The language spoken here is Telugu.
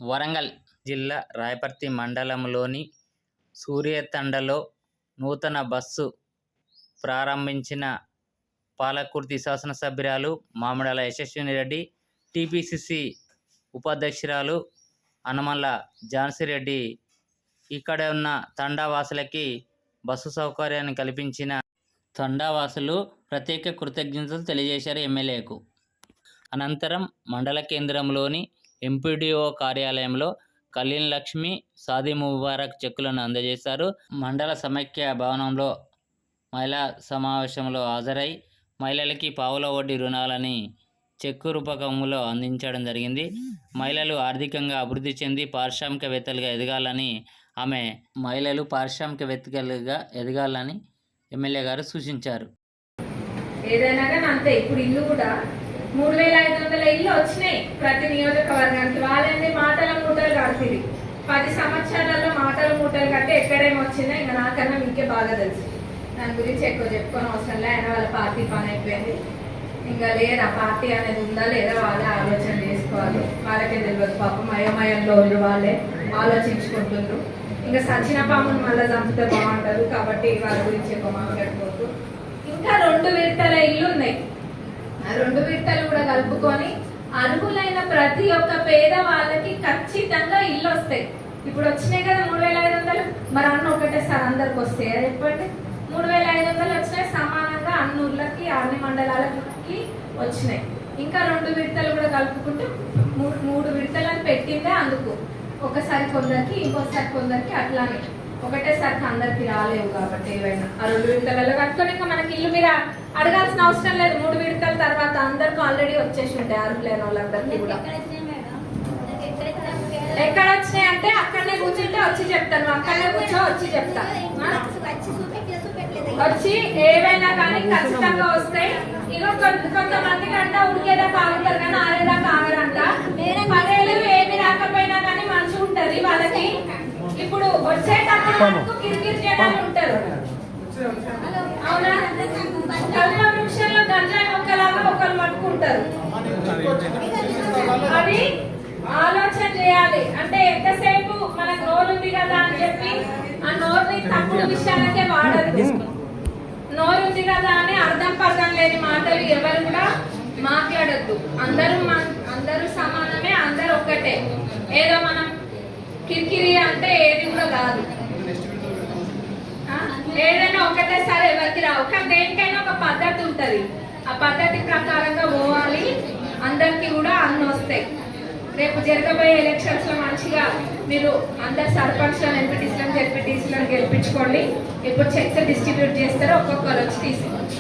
వరంగల్ జిల్లా రాయపర్తి మండలంలోని సూర్యతండలో నూతన బస్సు ప్రారంభించిన పాలకుర్తి శాసనసభ్యురాలు మామిడాల యశస్విని రెడ్డి, టీపీసీసీ ఉపాధ్యక్షురాలు హనుమల్ల ఝాన్సీ రెడ్డి ఇక్కడ ఉన్న తండావాసులకి బస్సు సౌకర్యాన్ని కల్పించిన తండావాసులు ప్రత్యేక కృతజ్ఞతలు తెలియజేశారు ఎమ్మెల్యేకు. అనంతరం మండల కేంద్రంలోని ఎంపీడీఓ కార్యాలయంలో కళ్యాణ్ లక్ష్మి, సాది ముబారక్ చెక్కులను అందజేశారు. మండల సమైక్య భవనంలో మహిళా సమావేశంలో హాజరై మహిళలకి పావుల వడ్డీ రుణాలని చెక్కు రూపకంలో అందించడం జరిగింది. మహిళలు ఆర్థికంగా అభివృద్ధి చెంది పారిశ్రామికవేత్తలుగా ఎదగాలని మహిళలు పారిశ్రామికవేత్తలుగా ఎదగాలని ఎమ్మెల్యే గారు సూచించారు. ఏదైనా కానీ అంతే. ఇప్పుడు ఇల్లు కూడా 3500 ఇల్లు వచ్చినాయి ప్రతి నియోజకవర్గానికి. వాళ్ళని మాటల మూటలు కడుతుంది. 10 సంవత్సరాలలో మాటల మూటలు కట్టి ఎక్కడేమో వచ్చిందో ఇంకా నాకన్నా మీకే బాగా తెలుసు. దాని గురించి ఎక్కువ చెప్పుకొని అవసరం లే. ఆయన వాళ్ళ పార్టీ పని అయిపోయింది. ఇంకా లేదా పార్టీ అనేది ఉందా లేదా వాళ్ళే ఆలోచన చేసుకోవాలి. వాళ్ళకే తెలియదు పాపం. అయోమయంలో వాళ్ళే ఆలోచించుకుంటున్నారు. ఇంకా సచిన పామును మళ్ళీ చంపితే బాగుంటారు. కాబట్టి వాళ్ళ గురించి ఎక్కువ మాట్లాడుకోవద్దు. ఇంకా 2 విడతల ఇల్లు ఉన్నాయి. ఆ 2 విడతలు కూడా కలుపుకొని అర్హులైన ప్రతి ఒక్క పేద వాళ్ళకి ఖచ్చితంగా ఇల్లు వస్తాయి. ఇప్పుడు వచ్చినాయి కదా 3500. మరి అన్న ఒకటేసారి అందరికి వస్తాయి చెప్పండి. 3500 వచ్చినాయి సమానంగా అన్నూర్లకి అన్ని మండలాలకి వచ్చినాయి. ఇంకా 2 విడతలు కూడా కలుపుకుంటే 3 విడతలను పెట్టిందే అందుకు. ఒకసారి కొందరికి ఇంకోసారి కొందరికి అట్లానే ఒకటేసారికి అందరికి రాలేవు. కాబట్టి ఏవైనా ఆ 2 విడతలలో కట్టుకొని ఇంకా మనకి ఇల్లు మీరు అడగాల్సిన అవసరం లేదు. 3 విడతల తర్వాత అందరికి ఆల్రెడీ వచ్చేసి ఉంటాయి. అర్హులైన వాళ్ళందరికీ కూడా. ఎక్కడ వచ్చినాయి అంటే అక్కడనే కూర్చుంటే వచ్చి చెప్తాను. అక్కడనే కూర్చో వచ్చి చెప్తా. వచ్చి ఏవైనా కానీ ఖచ్చితంగా వస్తాయి. ఇగో కొంతమందికి అంట ఉడికేదాకా ఆగుతారు కానీ ఆరేదాకా ఆగరంట. 10 ఏళ్ళు ఏమి రాకపోయినా కానీ మంచిగా ఉంటది వాళ్ళకి. ఇప్పుడు వచ్చేటప్పుడు కిరికిరి చేయడానికి ఉంటారు. అవునా? కల్ప వృక్షంలో గంజాయి మొక్కలాగా ఒకరు పట్టుకుంటారు. అది ఆలోచన చేయాలి. అంటే ఎంతసేపు మనకు నోరు ఉంది కదా అని చెప్పి ఆ నోరుని తప్పుడు విషయాలకే వాడదు. నోరు ఉంది కదా అని అర్థం పర్థం లేని మాటలు ఎవరు కూడా మాట్లాడద్దు. అందరూ సమానమే, అందరూ ఒక్కటే. ఏదో మనం కిరికిరి అంటే ఏది కూడా కాదు. ఏదైనా ఒకటేసారి ఎవరికి రావు. కానీ దేనికైనా ఒక పద్ధతి ఉంటది. ఆ పద్ధతి ప్రకారంగా పోవాలి. అందరికి కూడా అన్ని వస్తాయి. రేపు జరగబోయే ఎలక్షన్స్ లో మంచిగా మీరు అందరు సర్పంచ్లను, ఎంపీటీసీలను, జెడ్పీటీసీలను గెలిపించుకోండి. ఇప్పుడు చెక్స్ డిస్ట్రిబ్యూట్ చేస్తారు. ఒక్కొక్కరు వచ్చి తీసుకోండి.